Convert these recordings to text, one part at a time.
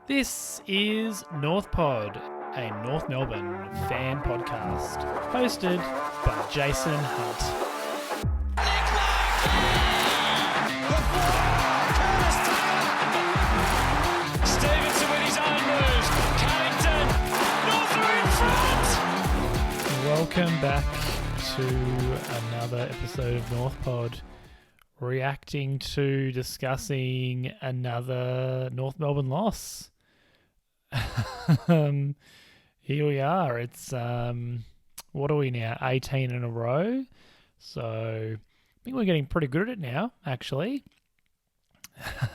This is North Pod, a North Melbourne fan podcast, hosted by Jason Hunt. Stevenson with his own moves. Carrington. North are in front. Welcome back to another episode of North Pod, discussing another North Melbourne loss. Here we are. It's what are we now? 18 in a row. So I think we're getting pretty good at it now, actually.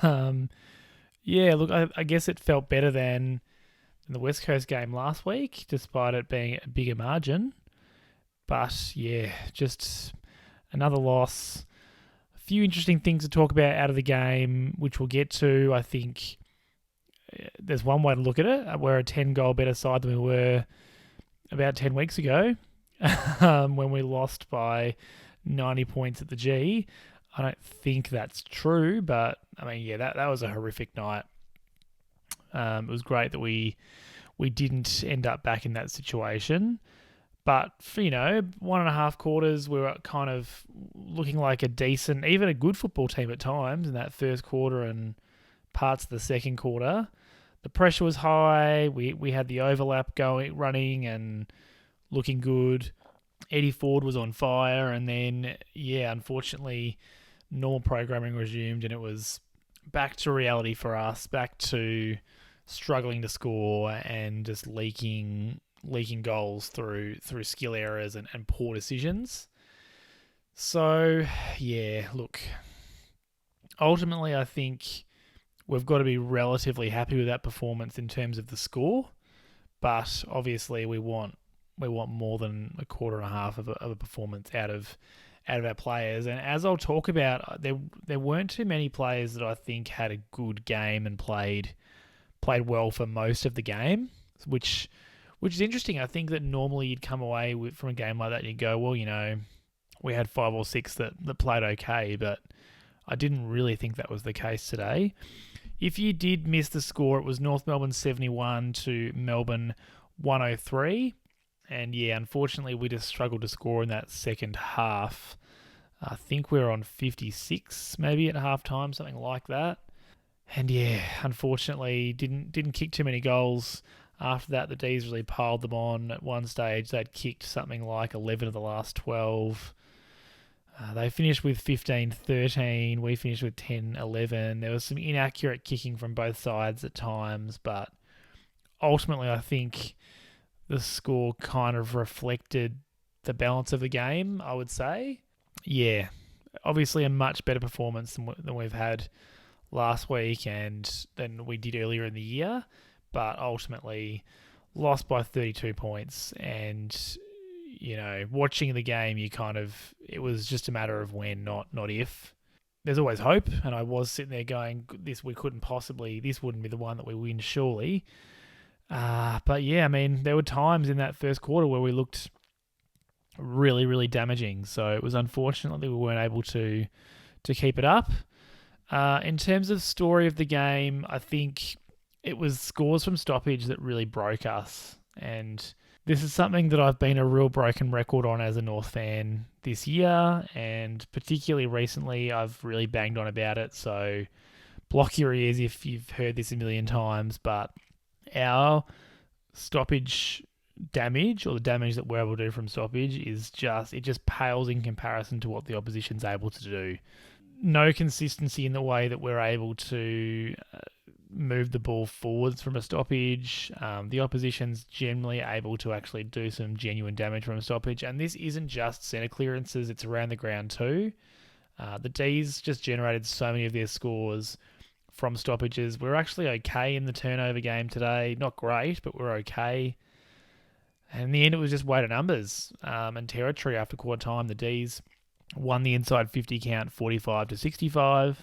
Yeah, look, I guess it felt better than the West Coast game last week, despite it being a bigger margin. But yeah, just another loss. A few interesting things to talk about out of the game, which we'll get to. I think there's one way to look at it. We're a 10-goal better side than we were about 10 weeks ago when we lost by 90 points at the G. I don't think that's true, but I mean, yeah, that was a horrific night. It was great that we didn't end up back in that situation. But for, 1.5 quarters, we were kind of looking like a decent, even a good football team at times in that first quarter and parts of the second quarter. The pressure was high. We had the overlap running and looking good. Eddie Ford was on fire, and then unfortunately, normal programming resumed, and it was back to reality for us, back to struggling to score and just leaking goals through skill errors and poor decisions. So look, ultimately I think we've got to be relatively happy with that performance in terms of the score, but obviously we want more than a quarter and a half of a performance out of our players. And as I'll talk about, there weren't too many players that I think had a good game and played well for most of the game, which is interesting. I think that normally you'd come away from a game like that and you'd go, well, we had 5 or 6 that played okay, but I didn't really think that was the case today. If you did miss the score, it was North Melbourne 71 to Melbourne 103. And unfortunately, we just struggled to score in that second half. I think we were on 56 maybe at halftime, something like that. And unfortunately, didn't kick too many goals. After that, the D's really piled them on. At one stage, they'd kicked something like 11 of the last 12. They finished with 15-13. We finished with 10-11. There was some inaccurate kicking from both sides at times, but ultimately, I think the score kind of reflected the balance of the game, I would say. Yeah, obviously a much better performance than we've had last week and than we did earlier in the year, but ultimately lost by 32 points. And watching the game, it was just a matter of when, not if. There's always hope, and I was sitting there going, this wouldn't be the one that we win, surely. But there were times in that first quarter where we looked really, really damaging. So it was unfortunate that we weren't able to keep it up. In terms of story of the game, I think it was scores from stoppage that really broke us. And this is something that I've been a real broken record on as a North fan this year, and particularly recently I've really banged on about it. So block your ears if you've heard this a million times, but our stoppage damage, or the damage that we're able to do from stoppage, it just pales in comparison to what the opposition's able to do. No consistency in the way that we're able to move the ball forwards from a stoppage. The opposition's generally able to actually do some genuine damage from a stoppage, and this isn't just centre clearances, it's around the ground too. The D's just generated so many of their scores from stoppages. We're actually okay in the turnover game today. Not great, but we're okay. And in the end, it was just weight of numbers and territory after quarter time. The D's won the inside 50 count 45-65,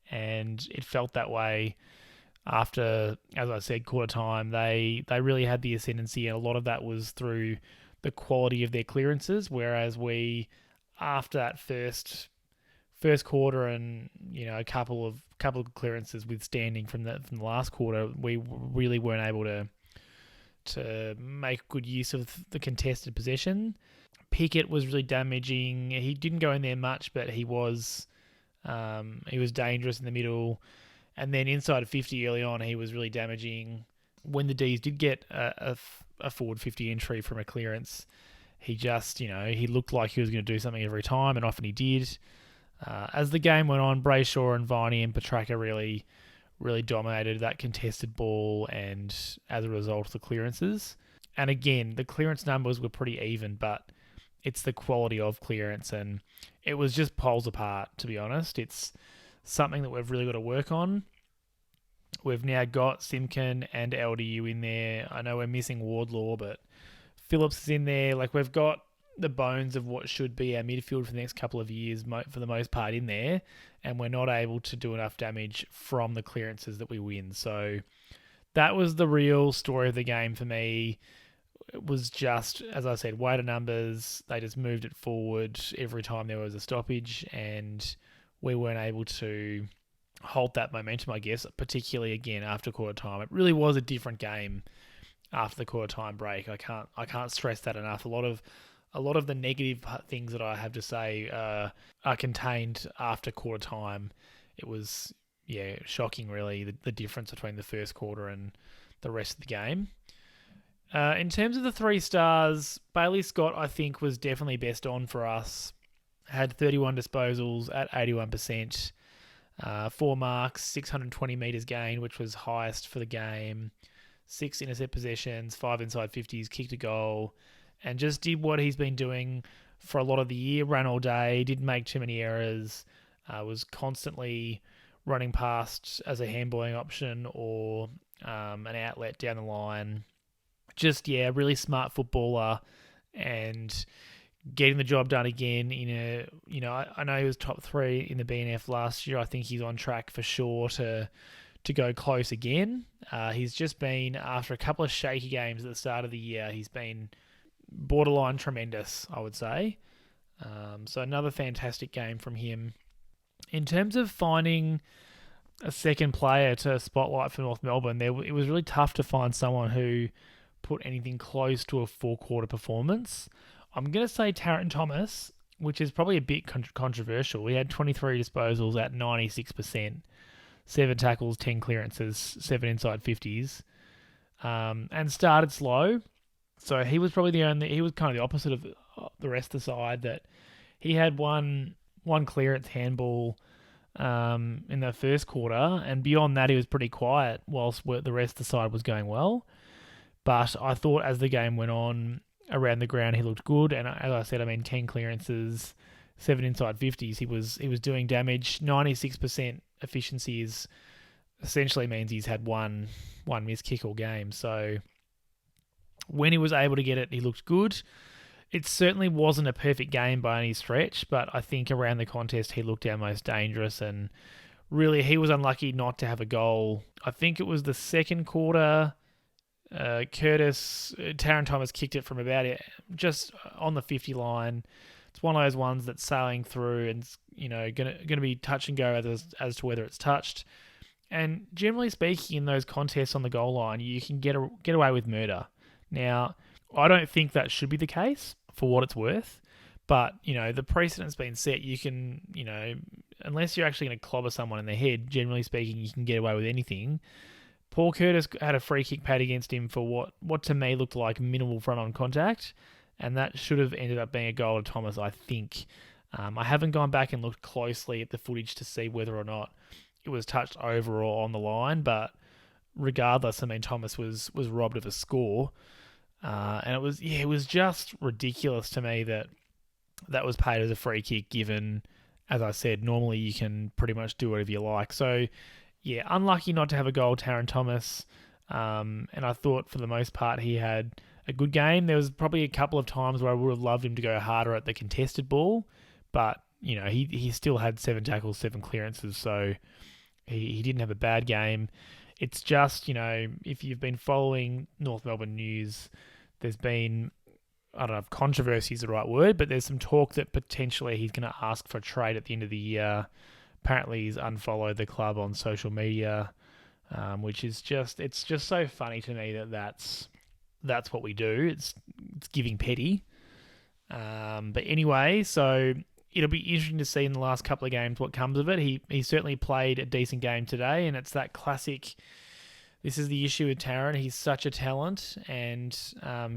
and it felt that way after, as I said, quarter time. They really had the ascendancy, and a lot of that was through the quality of their clearances, whereas we, after that first first quarter and a couple of clearances withstanding from the last quarter, we really weren't able to make good use of the contested possession. Pickett was really damaging. He didn't go in there much, but he was dangerous in the middle. And then inside of 50 early on, he was really damaging. When the D's did get a forward 50 entry from a clearance, he just, he looked like he was going to do something every time, and often he did. As the game went on, Brayshaw and Viney and Petraka really dominated that contested ball, and as a result, the clearances. And again, the clearance numbers were pretty even, but it's the quality of clearance, and it was just poles apart, to be honest. It's something that we've really got to work on. We've now got Simkin and LDU in there. I know we're missing Wardlaw, but Phillips is in there. Like, we've got the bones of what should be our midfield for the next couple of years, for the most part, in there, and we're not able to do enough damage from the clearances that we win. So that was the real story of the game for me. It was just, as I said, weight of numbers. They just moved it forward every time there was a stoppage, and we weren't able to halt that momentum, I guess, particularly again after quarter time. It really was a different game after the quarter time break. I can't stress that enough. A lot of the negative things that I have to say are contained after quarter time. It was shocking, really, the difference between the first quarter and the rest of the game. In terms of the 3 stars, Bailey Scott, I think, was definitely best on for us. Had 31 disposals at 81%, 4 marks, 620 metres gained, which was highest for the game, 6 intercept possessions, 5 inside 50s, kicked a goal, and just did what he's been doing for a lot of the year, ran all day, didn't make too many errors, was constantly running past as a handballing option or an outlet down the line. Just, really smart footballer and getting the job done again I know he was top 3 in the BNF last year. I think he's on track for sure to go close again. He's just been, after a couple of shaky games at the start of the year, he's been borderline tremendous, I would say. So another fantastic game from him. In terms of finding a second player to spotlight for North Melbourne, it was really tough to find someone who put anything close to a 4-quarter performance. I'm going to say Tarrant Thomas, which is probably a bit controversial. He had 23 disposals at 96%, 7 tackles, 10 clearances, 7 inside 50s, and started slow. So he was probably he was kind of the opposite of the rest of the side, that he had one clearance handball in the first quarter, and beyond that he was pretty quiet whilst the rest of the side was going well. But I thought as the game went on, around the ground, he looked good. And as I said, 10 clearances, 7 inside 50s. He was doing damage. 96% efficiency essentially means he's had one missed kick all game. So when he was able to get it, he looked good. It certainly wasn't a perfect game by any stretch, but I think around the contest, he looked our most dangerous. And really, he was unlucky not to have a goal. I think it was the second quarter. Tarrant Thomas kicked it from about just on the 50 line. It's one of those ones that's sailing through and going to be touch and go as to whether it's touched. And generally speaking, in those contests on the goal line, you can get away with murder. Now, I don't think that should be the case for what it's worth, but the precedent's been set. You can unless you're actually going to clobber someone in the head, generally speaking, you can get away with anything. Paul Curtis had a free kick paid against him for what to me looked like minimal front-on contact, and that should have ended up being a goal to Thomas, I think. I haven't gone back and looked closely at the footage to see whether or not it was touched over or on the line, but regardless, Thomas was robbed of a score, and it was just ridiculous to me that was paid as a free kick, given, as I said, normally you can pretty much do whatever you like. So, unlucky not to have a goal, Tarrant Thomas. And I thought for the most part he had a good game. There was probably a couple of times where I would have loved him to go harder at the contested ball, but he still had 7 tackles, 7 clearances, so he didn't have a bad game. It's just, if you've been following North Melbourne news, there's been I don't know if controversy is the right word, but there's some talk that potentially he's going to ask for a trade at the end of the year. Apparently, he's unfollowed the club on social media, which is it's just so funny to me that that's what we do. It's giving petty. But anyway, so it'll be interesting to see in the last couple of games what comes of it. He certainly played a decent game today, and it's that classic. This is the issue with Taron. He's such a talent, and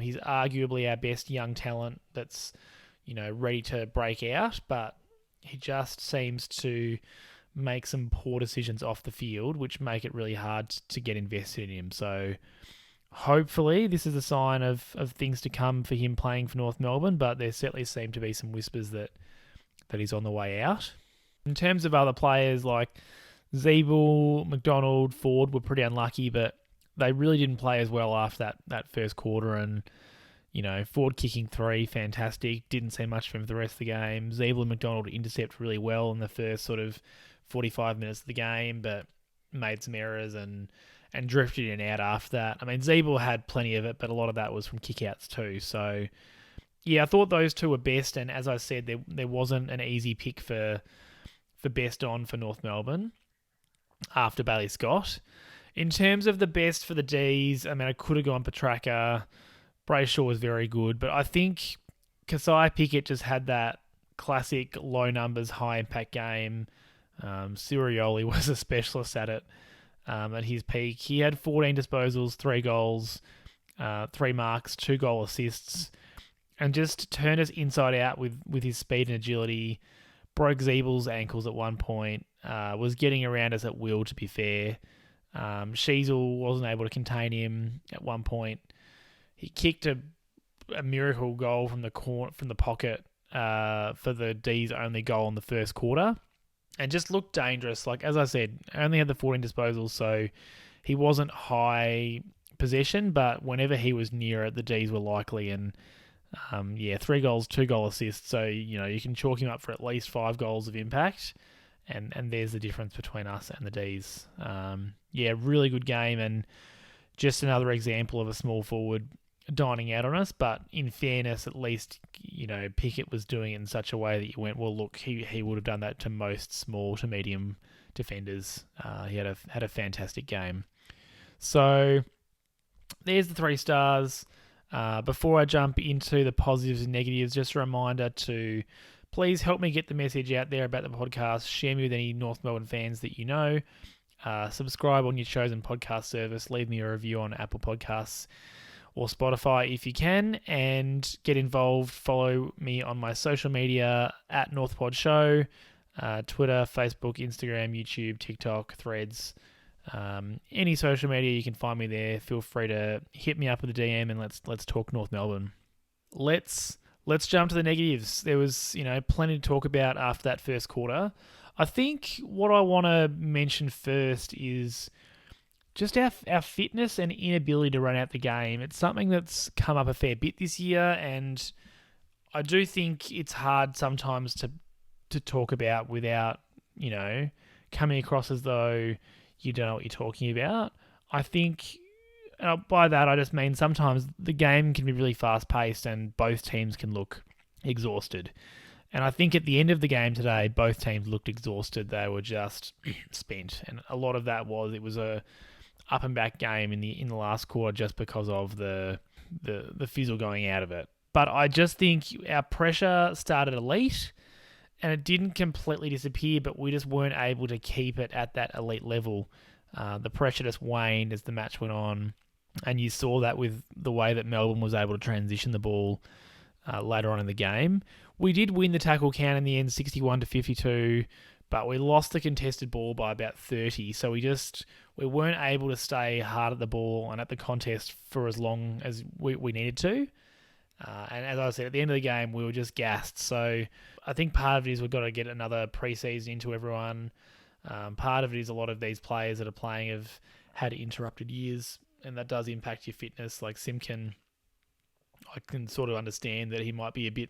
he's arguably our best young talent that's, ready to break out, but he just seems to make some poor decisions off the field, which make it really hard to get invested in him. So hopefully this is a sign of things to come for him playing for North Melbourne, but there certainly seem to be some whispers that he's on the way out. In terms of other players like Zeeble, McDonald, Ford were pretty unlucky, but they really didn't play as well after that first quarter. And, Ford kicking 3, fantastic. Didn't see much from him for the rest of the game. Zeeble and McDonald intercept really well in the first sort of 45 minutes of the game, but made some errors and drifted in and out after that. I mean, Zeeble had plenty of it, but a lot of that was from kickouts too. So, yeah, I thought those two were best. And as I said, there wasn't an easy pick for best on for North Melbourne after Bailey Scott. In terms of the best for the Ds, I mean, I could have gone Petrarca. Brayshaw was very good, but I think Kasai Pickett just had that classic low numbers, high impact game. Sirioli was a specialist at it at his peak. He had 14 disposals, 3 goals, 3 marks, 2 goal assists, and just turned us inside out with his speed and agility. Broke Zeebel's ankles at one point. Was getting around us at will, to be fair. Sheasel wasn't able to contain him at one point. He kicked a miracle goal from the pocket for the D's only goal in the first quarter, and just looked dangerous. Like, as I said, only had the 14 disposals, so he wasn't high possession, but whenever he was near it, the D's were likely. And 3 goals, 2 goal assists. So, you can chalk him up for at least 5 goals of impact. And there's the difference between us and the Ds. Really good game, and just another example of a small forward dining out on us. But in fairness, at least, Pickett was doing it in such a way that you went, well, look, he would have done that to most small to medium defenders. He had a fantastic game. So there's the 3 stars. Before I jump into the positives and negatives, just a reminder to please help me get the message out there about the podcast. Share me with any North Melbourne fans that you know. Subscribe on your chosen podcast service. Leave me a review on Apple Podcasts or Spotify if you can. And get involved. Follow me on my social media at NorthPod Show. Twitter, Facebook, Instagram, YouTube, TikTok, Threads. Any social media, you can find me there. Feel free to hit me up with a DM and let's talk North Melbourne. Let's jump to the negatives. There was, plenty to talk about after that first quarter. I think what I want to mention first is just our fitness and inability to run out the game. It's something that's come up a fair bit this year, and I do think it's hard sometimes to talk about without, coming across as though you don't know what you're talking about. I think by that I just mean sometimes the game can be really fast-paced and both teams can look exhausted. And I think at the end of the game today, both teams looked exhausted. They were just spent. And a lot of that it was a up and back game in the last quarter just because of the fizzle going out of it. But I just think our pressure started elite and it didn't completely disappear, but we just weren't able to keep it at that elite level. The pressure just waned as the match went on. And you saw that with the way that Melbourne was able to transition the ball later on in the game. We did win the tackle count in the end, 61-52, but we lost the contested ball by about 30. So we weren't able to stay hard at the ball and at the contest for as long as we needed to. And as I said, at the end of the game, we were just gassed. So I think part of it is we've got to get another preseason into everyone. Part of it is a lot of these players that are playing have had interrupted years, and that does impact your fitness. Like Simkin, I can sort of understand that he might be a bit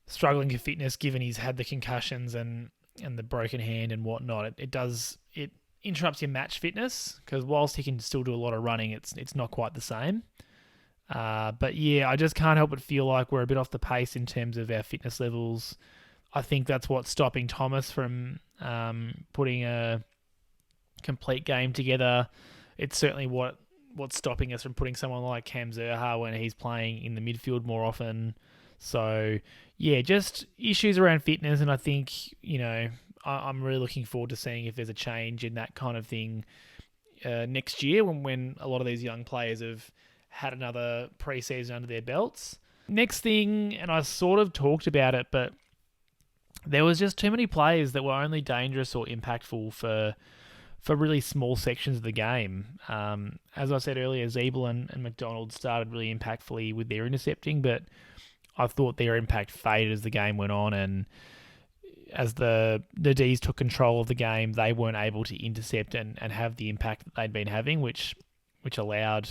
struggling for fitness given he's had the concussions and the broken hand and whatnot. It interrupts your match fitness because whilst he can still do a lot of running, it's not quite the same. But yeah, I just can't help but feel like we're a bit off the pace in terms of our fitness levels. I think that's what's stopping Thomas from putting a complete game together. It's certainly what's stopping us from putting someone like Cam Zerha when he's playing in the midfield more often. So yeah, just issues around fitness, and I think I'm really looking forward to seeing if there's a change in that kind of thing next year when a lot of these young players have had another preseason under their belts. Next thing, and I sort of talked about it, but there was just too many players that were only dangerous or impactful for really small sections of the game. As I said earlier, Zeeble and McDonald started really impactfully with their intercepting, but I thought their impact faded as the game went on, and as the D's took control of the game, they weren't able to intercept and have the impact that they'd been having, which allowed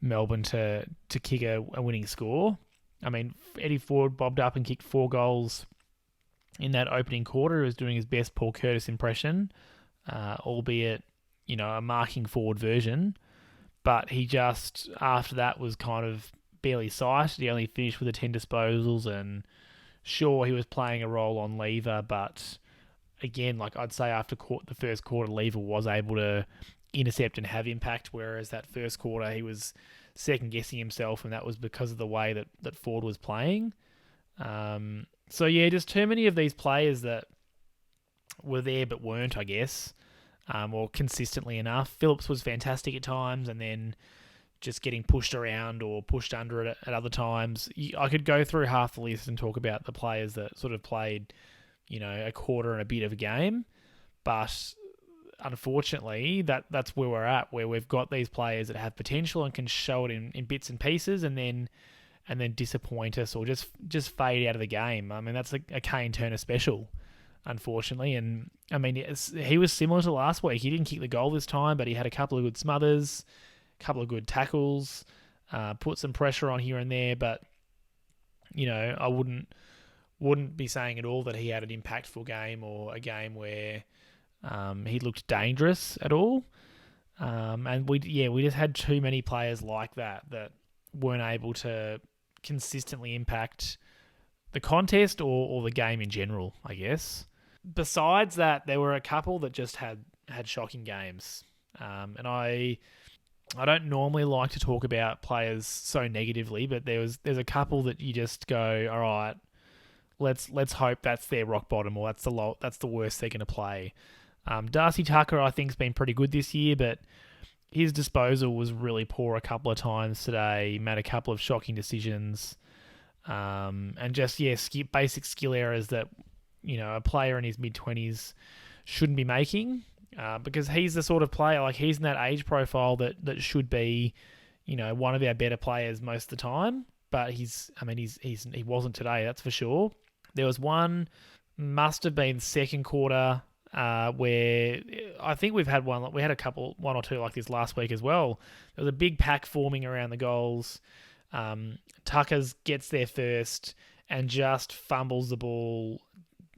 Melbourne to kick a winning score. I mean, Eddie Ford bobbed up and kicked 4 goals in that opening quarter. He was doing his best Paul Curtis impression, albeit, a marking forward version. But he just, after that, was kind of barely sighted. He only finished with the 10 disposals, and sure, he was playing a role on Lever, but again, like I'd say after the first quarter, Lever was able to intercept and have impact, whereas that first quarter he was second-guessing himself, and that was because of the way that Ford was playing. So yeah, just too many of these players that were there but weren't, I guess, or consistently enough. Phillips was fantastic at times, and then just getting pushed around or pushed under it at other times. I could go through half the list and talk about the players that sort of played, a quarter and a bit of a game, but unfortunately, that's where we're at, where we've got these players that have potential and can show it in bits and pieces, and then disappoint us or just fade out of the game. I mean, that's a Kane Turner special, unfortunately. And I mean, he was similar to last week. He didn't kick the goal this time, but he had a couple of good smothers, a couple of good tackles, put some pressure on here and there. But I wouldn't be saying at all that he had an impactful game or a game where he looked dangerous at all. And we just had too many players like that weren't able to consistently impact the contest or the game in general, I guess. Besides that, there were a couple that just had shocking games. And I don't normally like to talk about players so negatively, but there's a couple that you just go, all right, let's hope that's their rock bottom, or that's the worst they're going to play. Darcy Tucker, I think, has been pretty good this year, but his disposal was really poor a couple of times today. He made a couple of shocking decisions, and just basic skill errors that a player in his mid-20s shouldn't be making, because he's the sort of player, like he's in that age profile that should be one of our better players most of the time. But he wasn't today, that's for sure. There was one, must have been second quarter, where I think we had one or two like this last week as well. There was a big pack forming around the goals. Tuckers gets there first and just fumbles the ball,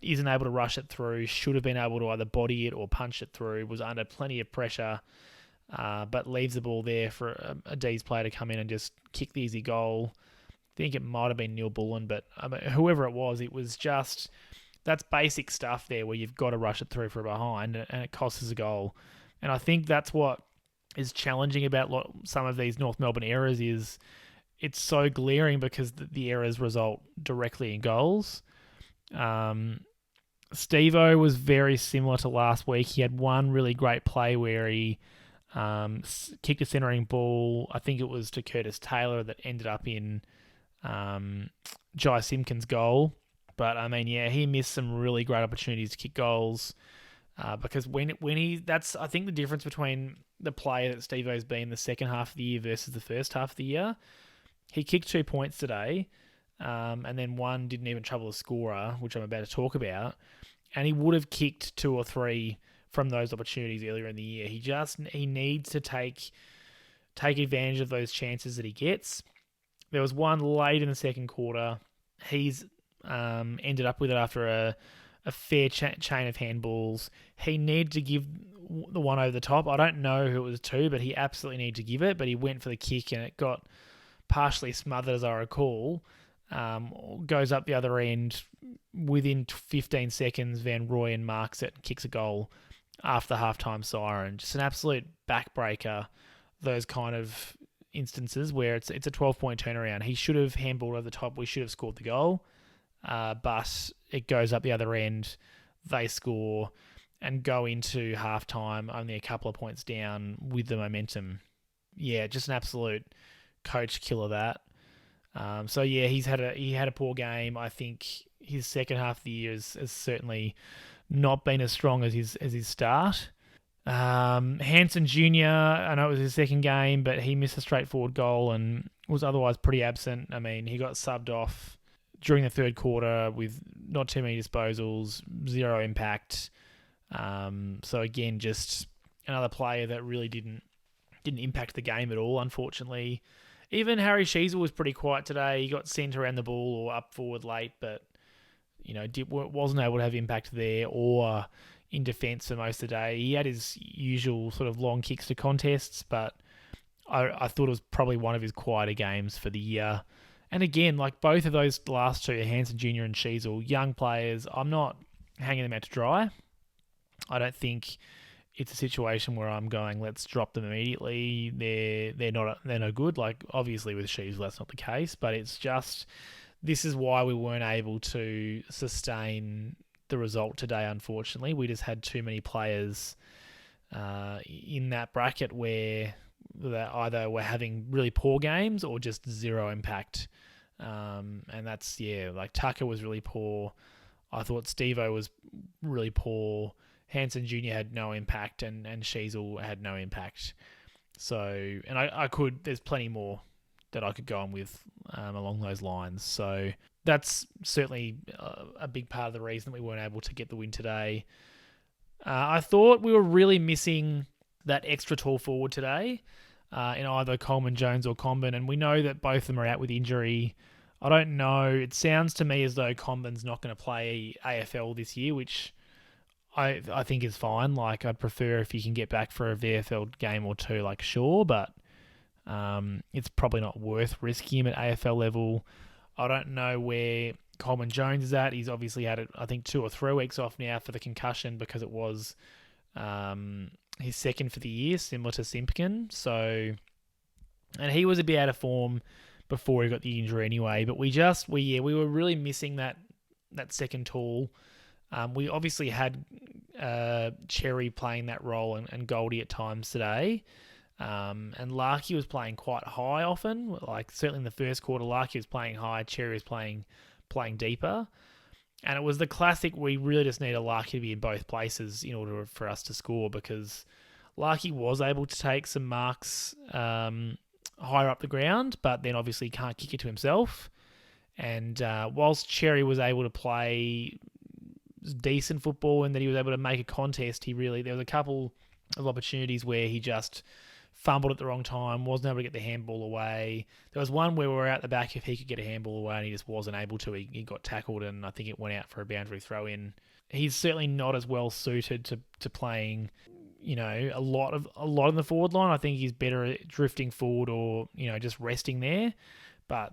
isn't able to rush it through, should have been able to either body it or punch it through, was under plenty of pressure, but leaves the ball there for a D's player to come in and just kick the easy goal. I think it might have been Neil Bullen, but whoever it was just... That's basic stuff there where you've got to rush it through from behind, and it costs us a goal. And I think that's what is challenging about some of these North Melbourne errors is it's so glaring because the errors result directly in goals. Steve-O was very similar to last week. He had one really great play where he kicked a centering ball. I think it was to Curtis Taylor that ended up in Jai Simpkins' goal. But I mean, he missed some really great opportunities to kick goals, because that's I think the difference between the player that Steve-O's been the second half of the year versus the first half of the year. He kicked 2 points today, and then one didn't even trouble the scorer, which I'm about to talk about, and he would have kicked 2 or 3 from those opportunities earlier in the year. He needs to take advantage of those chances that he gets. There was one late in the second quarter. He's ended up with it after a fair chain of handballs. He needed to give the one over the top. I don't know who it was to, but he absolutely needed to give it. But he went for the kick and it got partially smothered, as I recall, goes up the other end. Within 15 seconds, Van Rooyen marks it and kicks a goal after the halftime siren. Just an absolute backbreaker, those kind of instances where it's a 12-point turnaround. He should have handballed over the top. We should have scored the goal. But it goes up the other end. They score and go into halftime only a couple of points down with the momentum. Yeah, just an absolute coach killer that. So yeah, he had a poor game. I think his second half of the year has certainly not been as strong as his start. Hansen Jr., I know it was his second game, but he missed a straightforward goal and was otherwise pretty absent. I mean, he got subbed off during the third quarter with not too many disposals, zero impact. So again, just another player that really didn't impact the game at all, unfortunately. Even Harry Sheezel was pretty quiet today. He got sent around the ball or up forward late, but wasn't able to have impact there or in defence for most of the day. He had his usual sort of long kicks to contests, but I thought it was probably one of his quieter games for the year. And again, like both of those last two, Hansen Jr. and Sheezel, young players, I'm not hanging them out to dry. I don't think it's a situation where I'm going, let's drop them immediately. They're no good. Like obviously with Sheezel, that's not the case, but it's just this is why we weren't able to sustain the result today. Unfortunately, we just had too many players in that bracket where that either were having really poor games or just zero impact. And that's like Tucker was really poor. I thought Steve-O was really poor. Hansen Jr. had no impact and Sheezel had no impact. So, and I could, there's plenty more that I could go on with along those lines. So that's certainly a big part of the reason that we weren't able to get the win today. I thought we were really missing that extra tall forward today in either Coleman Jones or Comben, and we know that both of them are out with injury. I don't know. It sounds to me as though Comben's not going to play AFL this year, which I think is fine. Like, I'd prefer if you can get back for a VFL game or two, like, sure, but it's probably not worth risking him at AFL level. I don't know where Coleman Jones is at. He's obviously had, I think, 2 or 3 weeks off now for the concussion because it was his second for the year, similar to Simpkin. So, and he was a bit out of form before he got the injury anyway. But we were really missing that second tall. We obviously had Cherry playing that role and Goldie at times today. And Larky was playing quite high often. Like certainly in the first quarter, Larky was playing high, Cherry was playing deeper. And it was the classic, we really just need a Larky to be in both places in order for us to score, because Larky was able to take some marks higher up the ground, but then obviously can't kick it to himself. And whilst Cherry was able to play decent football and that he was able to make a contest, there was a couple of opportunities where he just fumbled at the wrong time, wasn't able to get the handball away. There was one where we were out the back if he could get a handball away and he just wasn't able to. He got tackled and I think it went out for a boundary throw in. He's certainly not as well suited to playing, a lot in the forward line. I think he's better at drifting forward or, just resting there. But,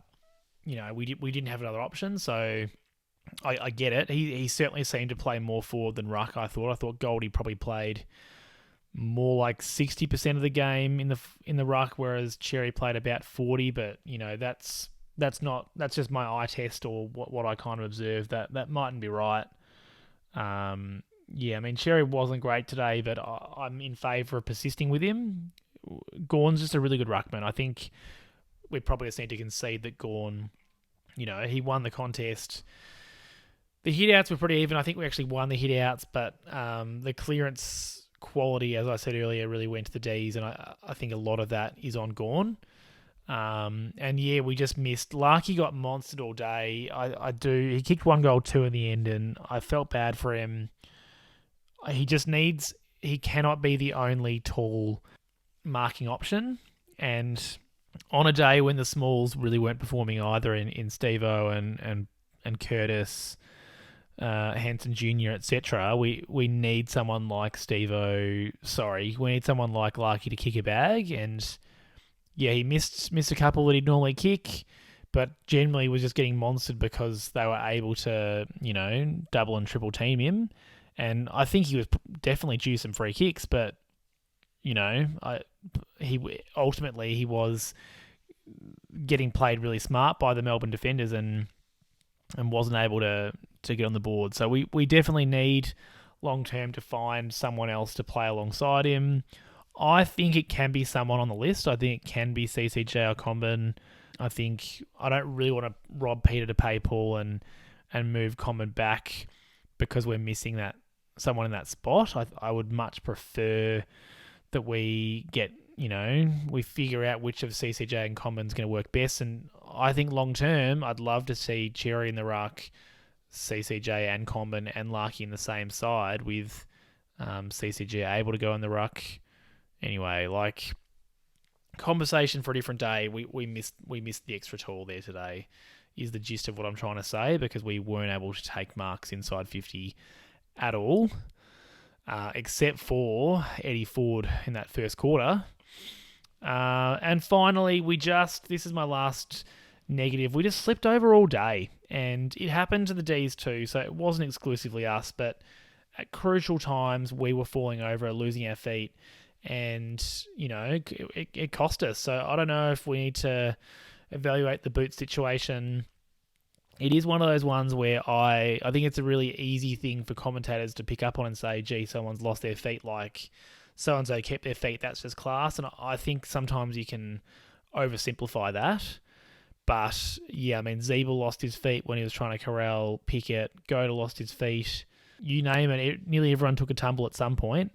we didn't have another option, so I get it. He certainly seemed to play more forward than ruck, I thought. I thought Goldie probably played more like 60% of the game in the ruck, whereas Cherry played about 40. But that's just my eye test or what I kind of observed. That mightn't be right. Cherry wasn't great today, but I'm in favour of persisting with him. Gawn's just a really good ruckman. I think we probably just need to concede that Gawn, he won the contest. The hit-outs were pretty even. I think we actually won the hit-outs, but the clearance quality, as I said earlier, really went to the Ds, and I think a lot of that is on Gawn. We just missed. Larky got monstered all day. He kicked 1 goal, 2 in the end, and I felt bad for him. He cannot be the only tall marking option, and on a day when the smalls really weren't performing either in Steve-O and Curtis, Hansen Jr., etc., we need someone like we need someone like Larky to kick a bag, and yeah, he missed a couple that he'd normally kick, but generally was just getting monstered because they were able to, double and triple team him. And I think he was definitely due some free kicks, but he was getting played really smart by the Melbourne defenders and wasn't able to get on the board. So we definitely need long term to find someone else to play alongside him. I think it can be someone on the list. I think it can be CCJ or Comben. I don't really want to rob Peter to pay Paul and move Comben back because we're missing that someone in that spot. I would much prefer that we get, we figure out which of CCJ and Comben's going to work best. And I think long term, I'd love to see Cherry in the ruck, CCJ and Comben, and Larky in the same side with CCJ able to go in the ruck. Anyway, conversation for a different day. We missed the extra tall there today, is the gist of what I'm trying to say, because we weren't able to take marks inside 50 at all, except for Eddie Ford in that first quarter. And finally, this is my last negative. We just slipped over all day, and it happened to the Ds too, so it wasn't exclusively us, but at crucial times we were falling over, losing our feet, and it cost us. So I don't know if we need to evaluate the boot situation. It is one of those ones where I think it's a really easy thing for commentators to pick up on and say, gee, someone's lost their feet, like so-and-so kept their feet, that's just class. And I think sometimes you can oversimplify that. But yeah, Zeeble lost his feet when he was trying to corral Pickett. Goda lost his feet. You name it, nearly everyone took a tumble at some point.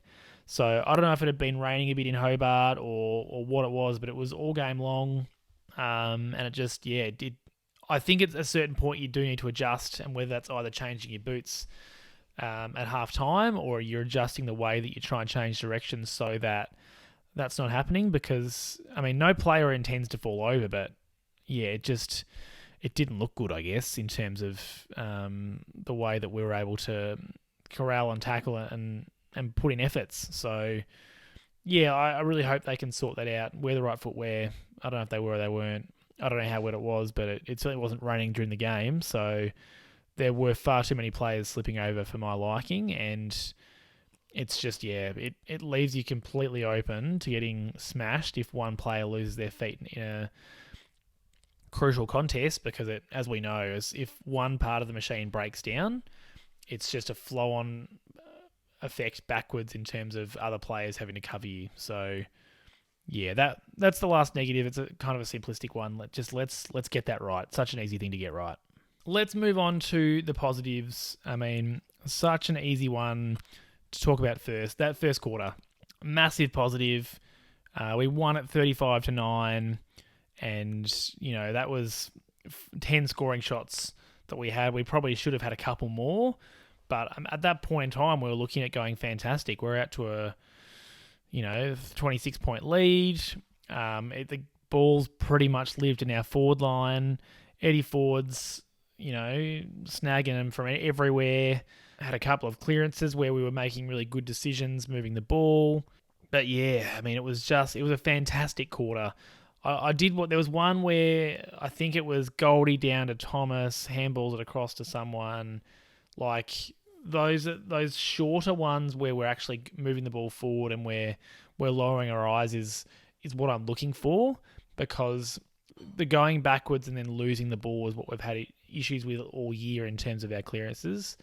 So I don't know if it had been raining a bit in Hobart or what it was, but it was all game long. And it just, it did. I think at a certain point you do need to adjust, and whether that's either changing your boots at half time or you're adjusting the way that you try and change directions so that that's not happening, because, no player intends to fall over, but yeah, it didn't look good, I guess, in terms of the way that we were able to corral and tackle and put in efforts. So yeah, I really hope they can sort that out. Wear the right footwear. I don't know if they were or they weren't. I don't know how wet it was, but it certainly wasn't raining during the game. So there were far too many players slipping over for my liking, and it's just, it leaves you completely open to getting smashed if one player loses their feet in a crucial contest, because as we know, if one part of the machine breaks down, it's just a flow-on effect backwards in terms of other players having to cover you. So yeah, that's the last negative. It's a kind of a simplistic one. Let's get that right. Such an easy thing to get right. Let's move on to the positives. Such an easy one to talk about first. That first quarter, massive positive. We won at 35-9, and that was 10 scoring shots that we had. We probably should have had a couple more, but at that point in time, we were looking at going fantastic. We're out to a 26-point lead. The ball's pretty much lived in our forward line. Eddie Ford's, snagging them from everywhere. Had a couple of clearances where we were making really good decisions moving the ball. But yeah, it was a fantastic quarter. There was one where I think it was Goldie down to Thomas, handballs it across to someone. Like those shorter ones where we're actually moving the ball forward and we're lowering our eyes is what I'm looking for, because the going backwards and then losing the ball is what we've had issues with all year in terms of our clearances.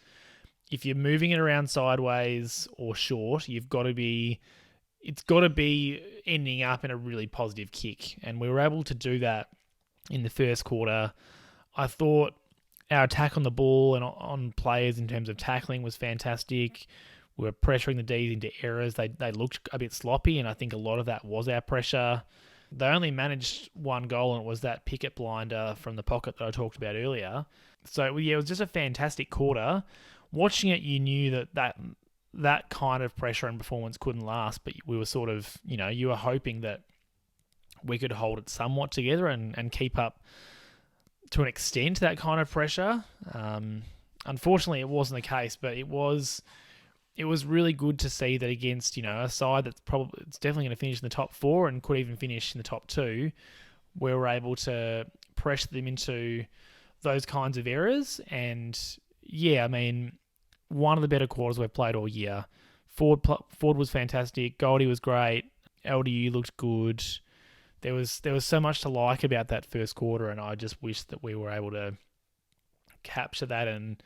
If you're moving it around sideways or short, it's got to be ending up in a really positive kick. And we were able to do that in the first quarter. I thought our attack on the ball and on players in terms of tackling was fantastic. We were pressuring the Ds into errors. They looked a bit sloppy, and I think a lot of that was our pressure. They only managed one goal, and it was that Pickett blinder from the pocket that I talked about earlier. So yeah, it was just a fantastic quarter. Watching it, you knew that kind of pressure and performance couldn't last, but we were sort of, you were hoping that we could hold it somewhat together and keep up to an extent that kind of pressure. Unfortunately, it wasn't the case, but it was it was really good to see that against, a side that's probably it's definitely going to finish in the top four and could even finish in the top two, we were able to pressure them into those kinds of errors. And yeah, I mean, one of the better quarters we've played all year. Ford was fantastic. Goldie was great. LDU looked good. There was so much to like about that first quarter, and I just wish that we were able to capture that and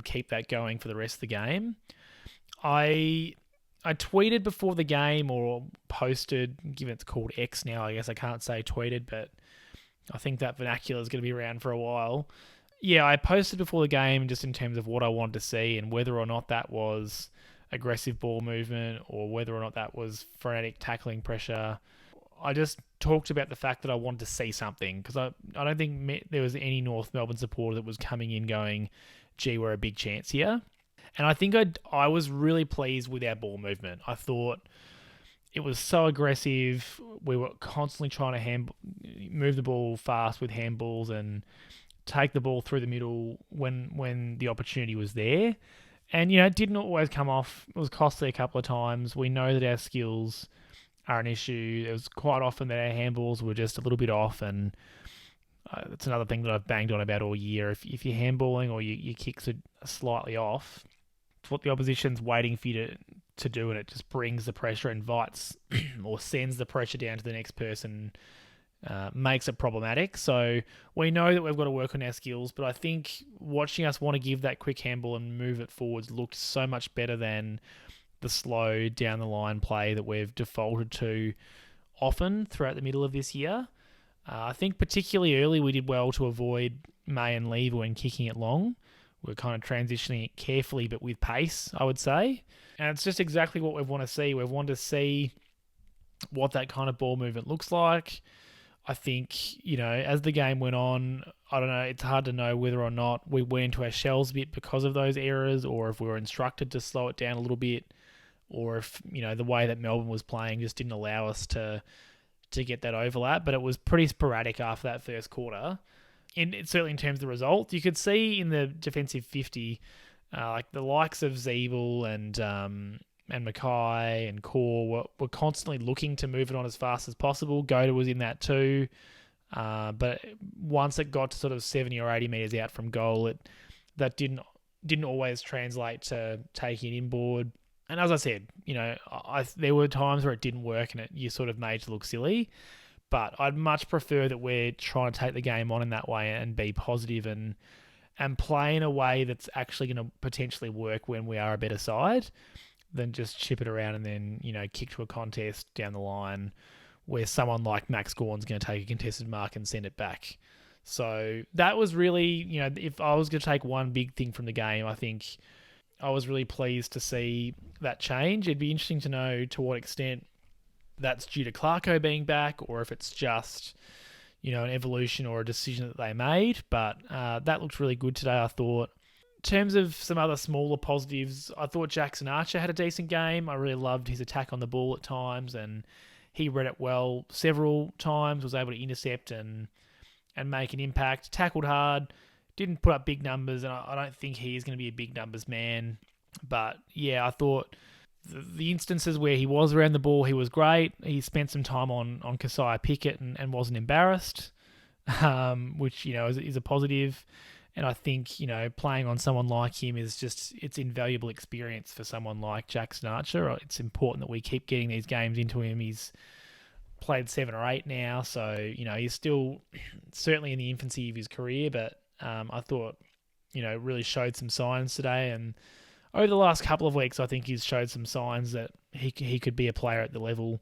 keep that going for the rest of the game. I tweeted before the game or posted, given it's called X now, I guess I can't say tweeted, but I think that vernacular is going to be around for a while. Yeah, I posted before the game just in terms of what I wanted to see and whether or not that was aggressive ball movement or whether or not that was frenetic tackling pressure. I just talked about the fact that I wanted to see something because I don't think there was any North Melbourne supporter that was coming in going, gee, we're a big chance here. And I think I was really pleased with our ball movement. I thought it was so aggressive. We were constantly trying to move the ball fast with handballs and take the ball through the middle when the opportunity was there. And, it didn't always come off. It was costly a couple of times. We know that our skills are an issue. It was quite often that our handballs were just a little bit off, and that's another thing that I've banged on about all year. If you're handballing or your kicks are slightly off, it's what the opposition's waiting for you to do, and it just brings the pressure, invites or sends the pressure down to the next person, makes it problematic. So we know that we've got to work on our skills, but I think watching us want to give that quick handball and move it forwards looked so much better than the slow down the line play that we've defaulted to often throughout the middle of this year. I think particularly early we did well to avoid May and Lever when kicking it long. We're kind of transitioning it carefully but with pace, I would say. And it's just exactly what we want to see. We want to see what that kind of ball movement looks like. I think, as the game went on, I don't know, it's hard to know whether or not we went into our shells a bit because of those errors or if we were instructed to slow it down a little bit or if, the way that Melbourne was playing just didn't allow us to get that overlap. But it was pretty sporadic after that first quarter. Certainly in terms of the result, you could see in the defensive 50, like the likes of Zeeble and Mackay and Core were constantly looking to move it on as fast as possible. Goda was in that too. But once it got to sort of 70 or 80 metres out from goal, that didn't always translate to taking it inboard. And as I said, there were times where it didn't work and you sort of made to look silly. But I'd much prefer that we're trying to take the game on in that way and be positive and play in a way that's actually going to potentially work when we are a better side than just chip it around and then, kick to a contest down the line where someone like Max Gawn's going to take a contested mark and send it back. So that was really, if I was going to take one big thing from the game, I think I was really pleased to see that change. It'd be interesting to know to what extent that's due to Clarko being back or if it's just, an evolution or a decision that they made. But that looked really good today, I thought. In terms of some other smaller positives, I thought Jackson Archer had a decent game. I really loved his attack on the ball at times, and he read it well several times, was able to intercept and make an impact. Tackled hard, didn't put up big numbers, and I don't think he is going to be a big numbers man. But yeah, I thought the instances where he was around the ball, he was great. He spent some time on Keziah Pickett and wasn't embarrassed, which, is a positive. And I think, playing on someone like him it's invaluable experience for someone like Jackson Archer. It's important that we keep getting these games into him. He's played 7 or 8 now, so, he's still certainly in the infancy of his career, but I thought, really showed some signs today. And over the last couple of weeks, I think he's showed some signs that he could be a player at the level.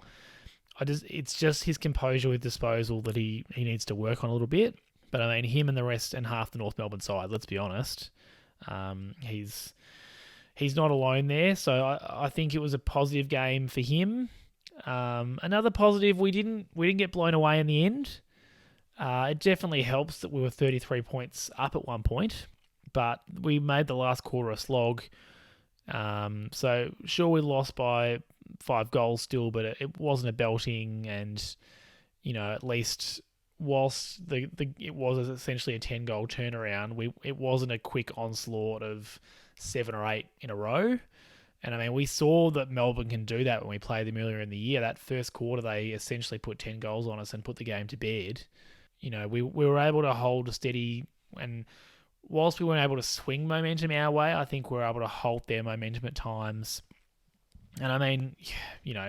It's just his composure with disposal that he needs to work on a little bit. But I mean, him and the rest and half the North Melbourne side, let's be honest, he's not alone there. So I think it was a positive game for him. Another positive, we didn't get blown away in the end. It definitely helps that we were 33 points up at one point, but we made the last quarter a slog. So sure, we lost by 5 goals still, but it wasn't a belting, and at least whilst it was essentially a 10-goal turnaround, it wasn't a quick onslaught of 7 or 8 in a row. And I mean, we saw that Melbourne can do that when we played them earlier in the year. That first quarter, they essentially put 10 goals on us and put the game to bed. We were able to hold a steady, and whilst we weren't able to swing momentum our way, I think we were able to halt their momentum at times. And I mean,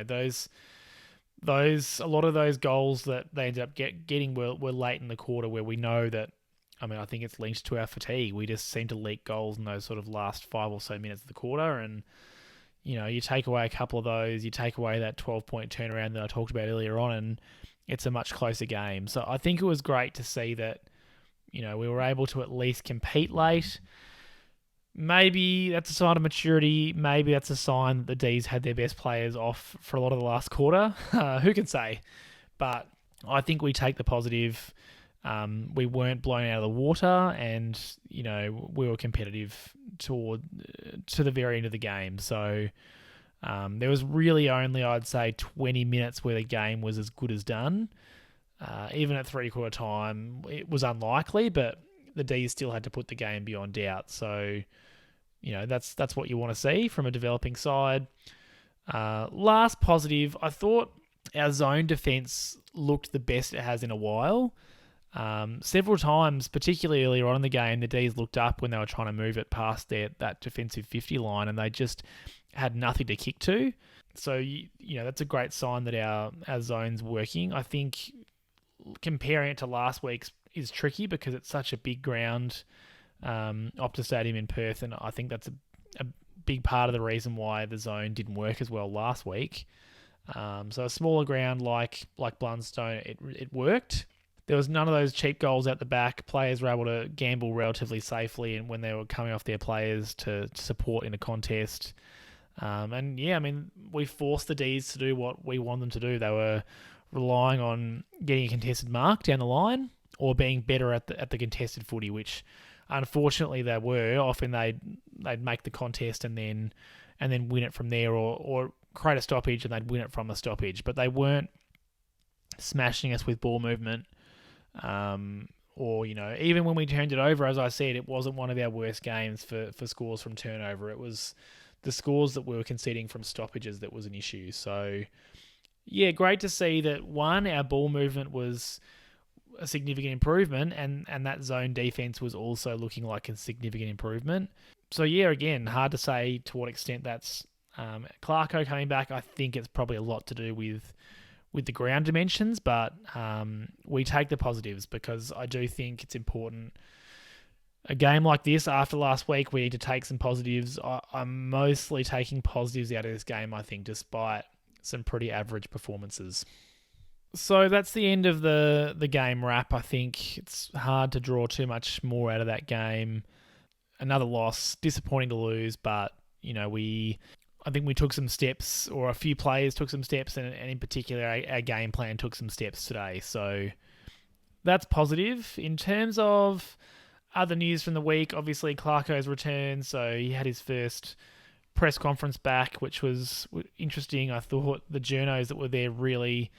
those a lot of those goals that they ended up getting were late in the quarter, where we know that. I mean, I think it's linked to our fatigue. We just seem to leak goals in those sort of last 5 or so minutes of the quarter, and you take away a couple of those, you take away that 12-point turnaround that I talked about earlier on, and it's a much closer game. So I think it was great to see that, we were able to at least compete late. Maybe that's a sign of maturity. Maybe that's a sign that the D's had their best players off for a lot of the last quarter. Who can say? But I think we take the positive. We weren't blown out of the water, and we were competitive to the very end of the game. So there was really only, I'd say, 20 minutes where the game was as good as done. Even at 3/4 time, it was unlikely, but the D's still had to put the game beyond doubt. So that's what you want to see from a developing side. Last positive, I thought our zone defence looked the best it has in a while. Several times, particularly earlier on in the game, the D's looked up when they were trying to move it past that defensive 50 line, and they just had nothing to kick to. So, that's a great sign that our zone's working. I think comparing it to last week's is tricky because it's such a big ground, Optus Stadium in Perth, and I think that's a big part of the reason why the zone didn't work as well last week. So a smaller ground like Blundstone, it worked. There was none of those cheap goals at the back. Players were able to gamble relatively safely, and when they were coming off their players to support in a contest. We forced the D's to do what we want them to do. They were relying on getting a contested mark down the line or being better at the contested footy, which unfortunately they were. Often they'd make the contest and then win it from there, or create a stoppage and they'd win it from the stoppage. But they weren't smashing us with ball movement. Even when we turned it over, as I said, it wasn't one of our worst games for scores from turnover. It was the scores that we were conceding from stoppages that was an issue. So, yeah, great to see that, one, our ball movement was a significant improvement, and that zone defense was also looking like a significant improvement. So, yeah, again, hard to say to what extent that's Clarko coming back. I think it's probably a lot to do with the ground dimensions, but we take the positives because I do think it's important. A game like this, after last week, we need to take some positives. I'm mostly taking positives out of this game, I think, despite some pretty average performances. So that's the end of the game wrap. I think it's hard to draw too much more out of that game. Another loss, disappointing to lose, but I think we took some steps, or a few players took some steps, and in particular, our game plan took some steps today. So that's positive. In terms of other news from the week, obviously Clarko's returned, so he had his first press conference back, which was interesting. I thought the journos that were there really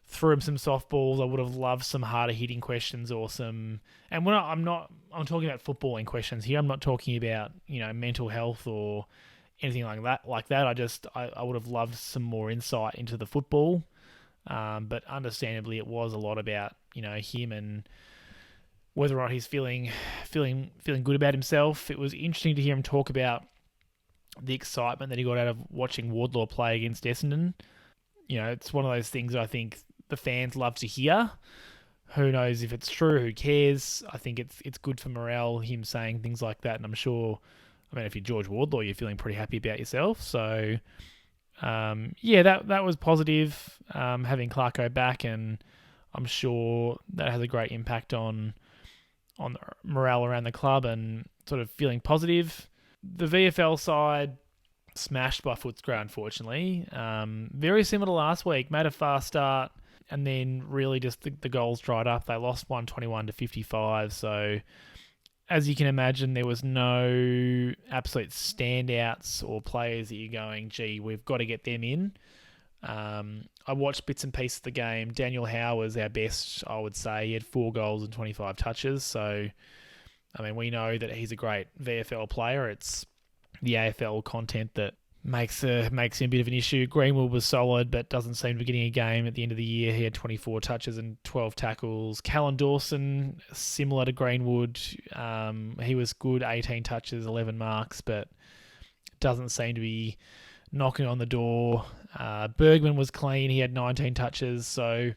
threw him some softballs. I would have loved some harder hitting questions or some. And I'm talking about footballing questions here. I'm not talking about mental health or anything like that. I would have loved some more insight into the football. But understandably, it was a lot about him and whether or not he's feeling good about himself. It was interesting to hear him talk about the excitement that he got out of watching Wardlaw play against Essendon. It's one of those things that I think the fans love to hear. Who knows if it's true? Who cares? I think it's good for morale, him saying things like that, and I'm sure. If you're George Wardlaw, you're feeling pretty happy about yourself. So, that was positive, having Clarko back, and I'm sure that has a great impact on morale around the club and sort of feeling positive. The VFL side smashed by Footscray, unfortunately. Very similar to last week, made a fast start, and then really just the goals dried up. They lost 121-55, so as you can imagine, there was no absolute standouts or players that you're going, gee, we've got to get them in. I watched bits and pieces of the game. Daniel Howe was our best, I would say. He had 4 goals and 25 touches. So, we know that he's a great VFL player. It's the AFL content that makes him a bit of an issue. Greenwood was solid, but doesn't seem to be getting a game at the end of the year. He had 24 touches and 12 tackles. Callan Dawson, similar to Greenwood, he was good, 18 touches, 11 marks, but doesn't seem to be knocking on the door. Bergman was clean. He had 19 touches, so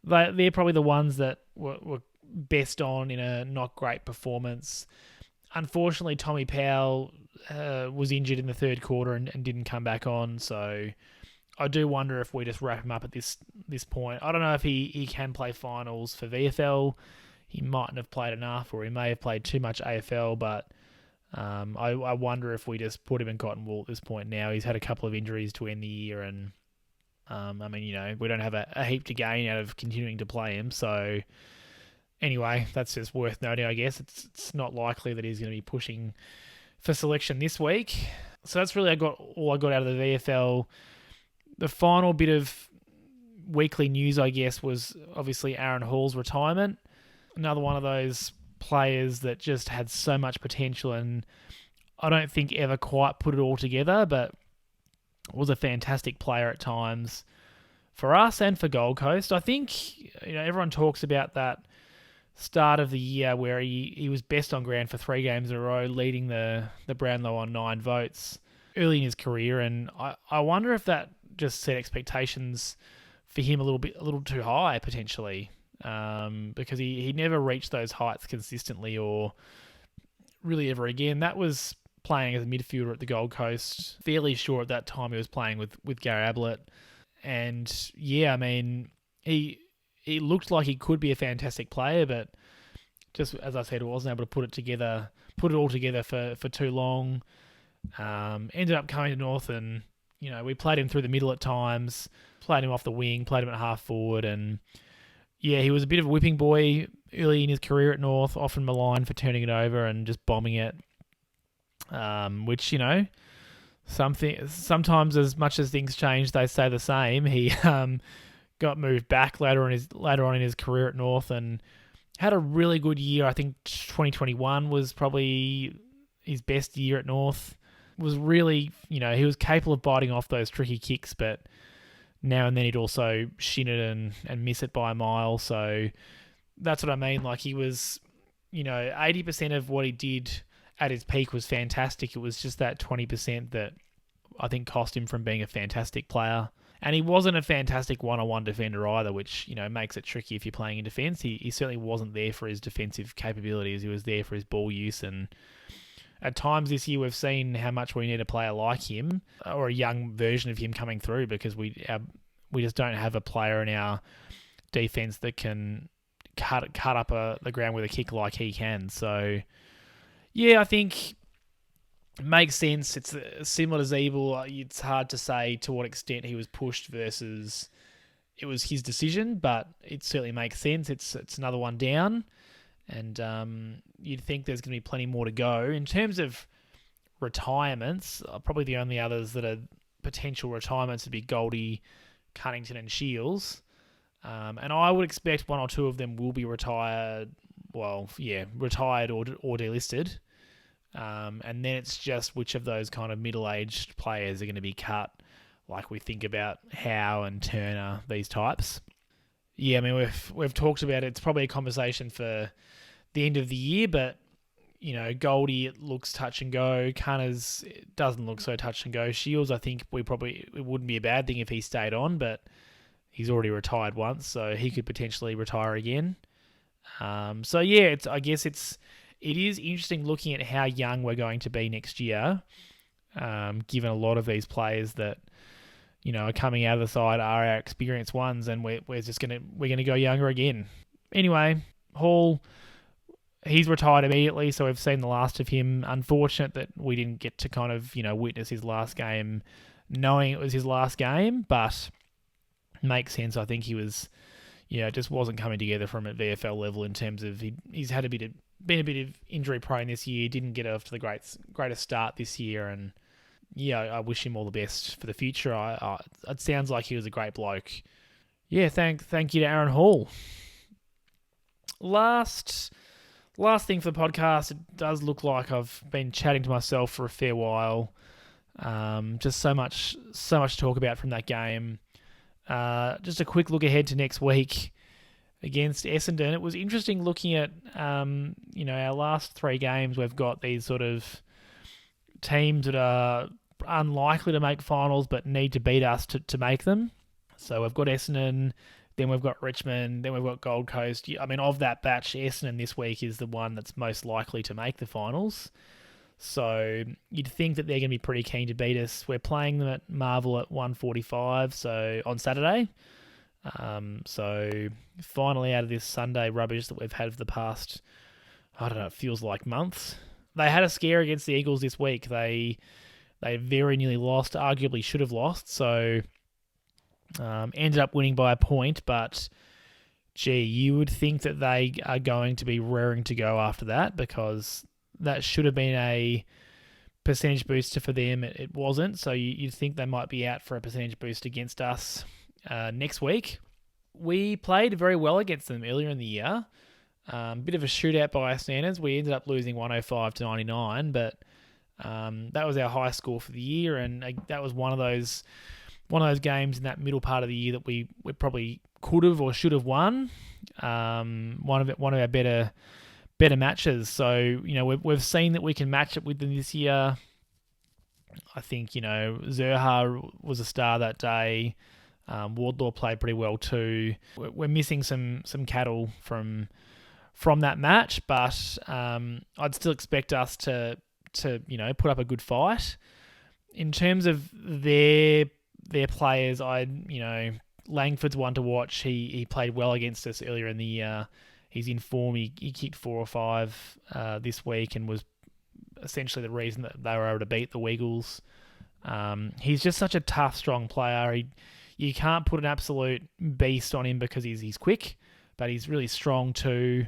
they're probably the ones that were best on in a not great performance. Unfortunately, Tommy Powell was injured in the third quarter and didn't come back on, so I do wonder if we just wrap him up at this point. I don't know if he can play finals for VFL. He mightn't have played enough, or he may have played too much AFL, but I wonder if we just put him in cotton wool at this point now. He's had a couple of injuries to end the year, and we don't have a heap to gain out of continuing to play him, so anyway, that's just worth noting, I guess. It's not likely that he's going to be pushing for selection this week. So that's really all I got out of the VFL. The final bit of weekly news, I guess, was obviously Aaron Hall's retirement. Another one of those players that just had so much potential and I don't think ever quite put it all together, but was a fantastic player at times for us and for Gold Coast. I think everyone talks about that start of the year where he was best on ground for 3 games in a row, leading the Brownlow on 9 votes early in his career, and I wonder if that just set expectations for him a little too high potentially, because he never reached those heights consistently or really ever again. That was playing as a midfielder at the Gold Coast. Fairly sure at that time he was playing with Gary Ablett, and yeah, I mean he looked like he could be a fantastic player, but just as I said, wasn't able to put it all together for too long. Ended up coming to North, and we played him through the middle at times, played him off the wing, played him at half forward, and yeah, he was a bit of a whipping boy early in his career at North, often maligned for turning it over and just bombing it. Which sometimes as much as things change, they stay the same. He got moved back later on in his career at North and had a really good year. I think 2021 was probably his best year at North. Was really, he was capable of biting off those tricky kicks, but now and then he'd also shin it and miss it by a mile. So that's what I mean. Like, he was, 80% of what he did at his peak was fantastic. It was just that 20% that I think cost him from being a fantastic player. And he wasn't a fantastic one-on-one defender either, which, makes it tricky if you're playing in defence. He certainly wasn't there for his defensive capabilities. He was there for his ball use. And at times this year, we've seen how much we need a player like him, or a young version of him coming through, because we just don't have a player in our defence that can cut up the ground with a kick like he can. So, yeah, I think it makes sense. It's similar to Zeeble. It's hard to say to what extent he was pushed versus it was his decision, but it certainly makes sense. It's another one down, and you'd think there's going to be plenty more to go. In terms of retirements, probably the only others that are potential retirements would be Goldie, Cunnington and Shields. And I would expect 1 or 2 of them will be retired. Well, yeah, retired or delisted. And then it's just which of those kind of middle-aged players are going to be cut, like we think about Howe and Turner, these types. Yeah, I mean, we've talked about it. It's probably a conversation for the end of the year, but, Goldie, it looks touch and go. Cunners, it doesn't look so touch and go. Shields, I think it wouldn't be a bad thing if he stayed on, but he's already retired once, so he could potentially retire again. So yeah, it is interesting looking at how young we're going to be next year, given a lot of these players that are coming out of the side are our experienced ones, and we're gonna go younger again. Anyway, Hall, he's retired immediately, so we've seen the last of him. Unfortunate that we didn't get to kind of witness his last game, knowing it was his last game, but makes sense. I think he was, just wasn't coming together from a VFL level in terms of he's had been a bit of injury prone this year, didn't get off to the greatest start this year, and yeah, I wish him all the best for the future. It sounds like he was a great bloke. Yeah, thank you to Aaron Hall. Last thing for the podcast, it does look like I've been chatting to myself for a fair while. Just so much to talk about from that game. Just a quick look ahead to next week against Essendon. It was interesting looking at our last 3 games. We've got these sort of teams that are unlikely to make finals but need to beat us to make them. So we've got Essendon, then we've got Richmond, then we've got Gold Coast. I mean, of that batch, Essendon this week is the one that's most likely to make the finals. So you'd think that they're going to be pretty keen to beat us. We're playing them at Marvel at 1:45, so on Saturday. So finally out of this Sunday rubbish that we've had for the past, I don't know, it feels like months. They had a scare against the Eagles this week. They very nearly lost, arguably should have lost. So ended up winning by a point, but gee, you would think that they are going to be raring to go after that, because that should have been a percentage booster for them. It wasn't, so you'd think they might be out for a percentage boost against us next week. We played very well against them earlier in the year. Bit of a shootout by our standards. We ended up losing 105-99, but that was our high score for the year, and that was one of those games in that middle part of the year that we probably could have or should have won. One of our better matches. So we've seen that we can match it with them this year. I think Zerha was a star that day. Wardlaw played pretty well too. We're missing some cattle from that match, but I'd still expect us to put up a good fight. In terms of their players, Langford's one to watch. He played well against us earlier in the year. He's in form. He kicked 4 or 5 this week and was essentially the reason that they were able to beat the Weagles. He's just such a tough, strong player. You can't put an absolute beast on him because he's quick, but he's really strong too.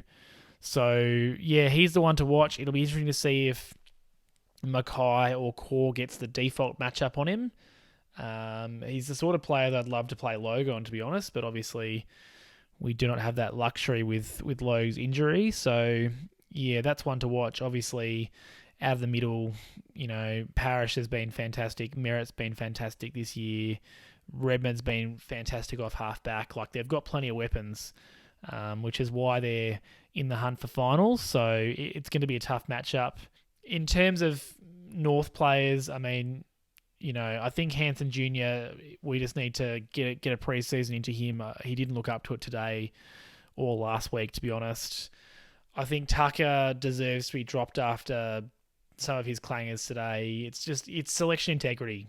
So, yeah, he's the one to watch. It'll be interesting to see if Mackay or Core gets the default matchup on him. He's the sort of player that I'd love to play Logo on, to be honest, but obviously we do not have that luxury with Logue's injury. So, yeah, that's one to watch. Obviously, out of the middle, Parrish has been fantastic. Merritt's been fantastic this year. Redmond's been fantastic off half-back. Like, they've got plenty of weapons, which is why they're in the hunt for finals. So it's going to be a tough matchup. In terms of North players, I mean, I think Hansen Jr., we just need to get a pre-season into him. He didn't look up to it today or last week, to be honest. I think Tucker deserves to be dropped after some of his clangers today. It's selection integrity.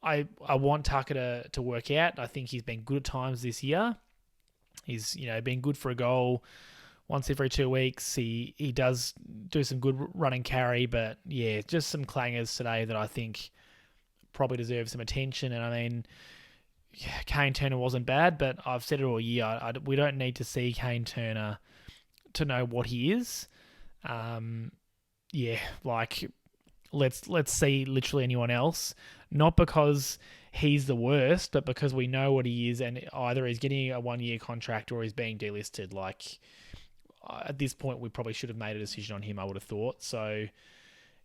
I want Tucker to work out. I think he's been good at times this year. He's been good for a goal once every 2 weeks. He does do some good run and carry, but yeah, just some clangers today that I think probably deserve some attention. And I mean, Kane Turner wasn't bad, but I've said it all year. We don't need to see Kane Turner to know what he is. Let's see literally anyone else. Not because he's the worst, but because we know what he is, and either he's getting a 1-year contract or he's being delisted. Like, at this point, we probably should have made a decision on him, I would have thought. So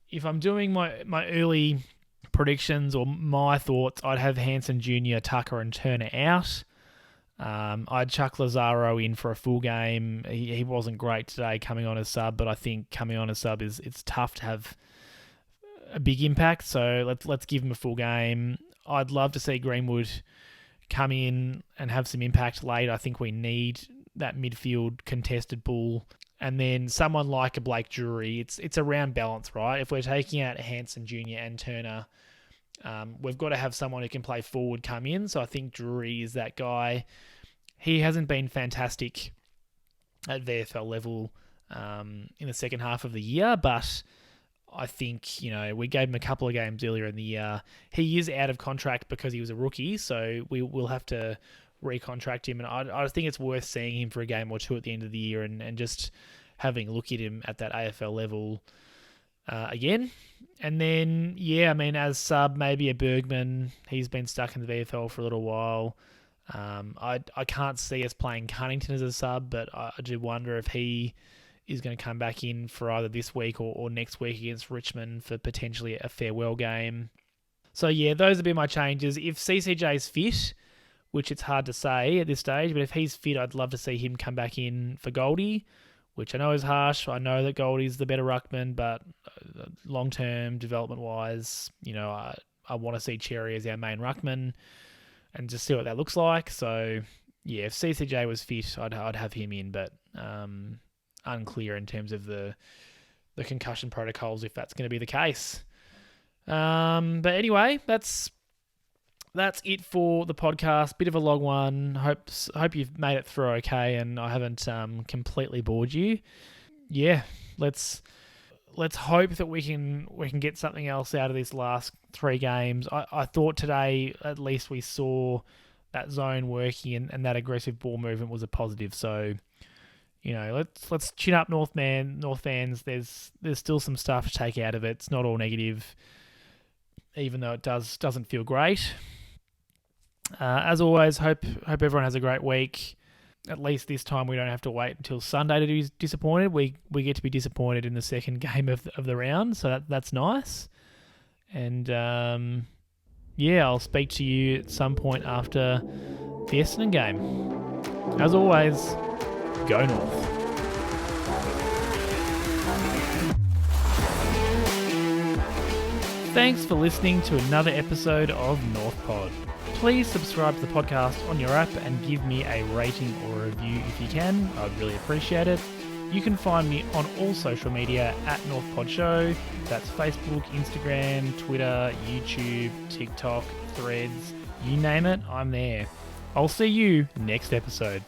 if I'm doing my early predictions or my thoughts, I'd have Hansen Jr., Tucker and Turner out. I'd chuck Lazaro in for a full game. He wasn't great today coming on as sub, but I think coming on as sub it's tough to have a big impact. So let's give him a full game. I'd love to see Greenwood come in and have some impact late. I think we need that midfield contested ball. And then someone like a Blake Drury, it's a round balance, right? If we're taking out Hansen Jr. and Turner, we've got to have someone who can play forward come in. So I think Drury is that guy. He hasn't been fantastic at VFL level in the second half of the year, but I think, we gave him a couple of games earlier in the year. He is out of contract because he was a rookie, so we'll have to recontract him. And I think it's worth seeing him for a game or two at the end of the year and just having a look at him at that AFL level again. And then, as sub, maybe a Bergman. He's been stuck in the VFL for a little while. I can't see us playing Cunnington as a sub, but I do wonder if he is going to come back in for either this week or next week against Richmond for potentially a farewell game. So yeah, those would be my changes. If CCJ's fit, which it's hard to say at this stage, but if he's fit, I'd love to see him come back in for Goldie, which I know is harsh. I know that Goldie's the better ruckman, but long-term development-wise, I want to see Cherry as our main ruckman and just see what that looks like. So yeah, if CCJ was fit, I'd have him in, but unclear in terms of the concussion protocols if that's going to be the case. But anyway, that's it for the podcast. Bit of a long one. Hope you've made it through okay, and I haven't completely bored you. Yeah, let's hope that we can get something else out of these last 3 games. I thought today at least we saw that zone working and that aggressive ball movement was a positive. So let's chin up North fans. There's still some stuff to take out of it. It's not all negative, even though it doesn't feel great. As always, hope everyone has a great week. At least this time we don't have to wait until Sunday to be disappointed. We get to be disappointed in the second game of the round, so that's nice. And I'll speak to you at some point after the Essendon game. As always, go North. Thanks for listening to another episode of North Pod. Please subscribe to the podcast on your app and give me a rating or a review if you can. I'd really appreciate it. You can find me on all social media at NorthPodShow. That's Facebook, Instagram, Twitter, YouTube, TikTok, Threads, you name it, I'm there. I'll see you next episode.